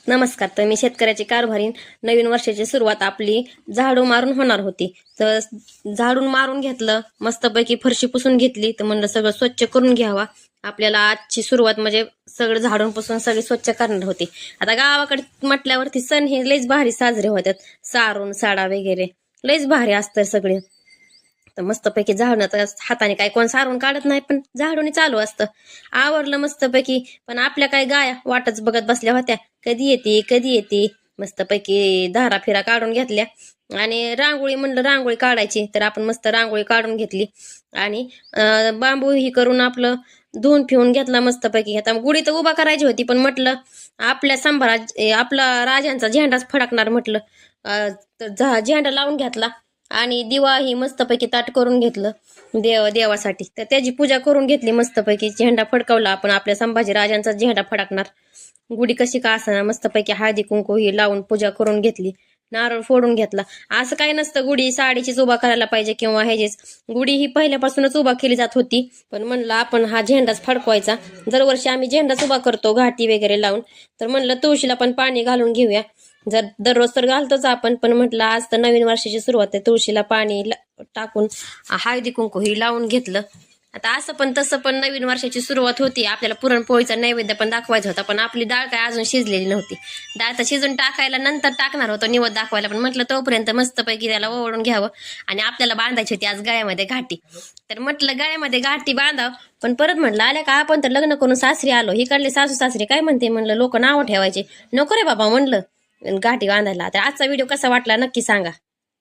नमस्कार. तर मी शेतकऱ्याची कारभारी. नवीन वर्षाची सुरुवात आपली झाडू मारून होणार होती. तर झाडून मारून घेतलं, मस्तपैकी फरशी पुसून घेतली. तर म्हणलं सगळं स्वच्छ करून घ्यावा. आपल्याला आजची सुरुवात म्हणजे सगळं झाडून पुसून सगळी स्वच्छ करणार होती. आता गावाकडे म्हटल्यावरती सण हे लयच भारी साजरे होतात. सारून साडा वगैरे लयच भारी असतं सगळे. तर मस्तपैकी झाडून तर हाताने काय कोण सारून काढत नाही, पण झाडून चालू असतं. आवरलं मस्तपैकी. पण आपल्या काय गाया वाटच बघत बसल्या होत्या, कधी येते कधी येते. मस्तपैकी धारा फिरा काढून घेतल्या आणि रांगोळी म्हणलं रांगोळी काढायची, तर आपण मस्त रांगोळी काढून घेतली. आणि बांबू ही करून आपलं धुवून फिवून घेतला मस्तपैकी. आता गुढी तर उभा करायची होती, पण म्हटलं आपल्या आपला राजांचा झेंडाच फडकणार म्हटलं. तर झेंडा लावून घेतला आणि दिवा ही मस्तपैकी ताट करून घेतलं देवासाठी. तर त्याची पूजा करून घेतली मस्तपैकी. झेंडा फडकवला आपण, आपल्या संभाजी राजांचा झेंडा फडकणार. गुढी कशी का असणार, मस्तपैकी हळदी कुंकू ही लावून पूजा करून घेतली. नारळ फोडून घेतला. असं काही नसतं गुढी साडीचीच उभा करायला पाहिजे किंवा ह्याचीच. गुढी ही पहिल्यापासूनच उभा केली जात होती, पण म्हणलं आपण हा झेंडाच फडकवायचा. दरवर्षी आम्ही झेंडाच उभा करतो घाटी वगैरे लावून. तर म्हणलं तुळशीला पण पाणी घालून घेऊया. दररोज तर घालतोच आपण, पण म्हटलं आज तर नवीन वर्षाची सुरुवात आहे, तुळशीला पाणी टाकून हळदी कुंकू ही लावून घेतलं. आता असं पण तसं पण नवीन वर्षाची सुरुवात होती. आपल्याला पुरणपोळीचा नैवेद्य पण दाखवायचा होता, पण आपली डाळ काय अजून शिजलेली नव्हती. डाळ तर शिजून टाकायला नंतर टाकणार होतो निवद दाखवायला, पण म्हटलं तोपर्यंत मस्तपैकी त्याला ओवळून घ्यावं. आणि आपल्याला बांधायची होती आज गळ्यामध्ये घाटी. तर म्हटलं गळ्यामध्ये घाटी बांधाव, पण परत म्हटलं आल्या का आपण तर लग्न करून सासरी आलो, ही कडले सासू सासरी काय म्हणते म्हणलं, लोक नावं ठेवायचे नको रे बाबा म्हणलं घाटी बांधायला. तर आजचा व्हिडिओ कसा वाटला नक्की सांगा.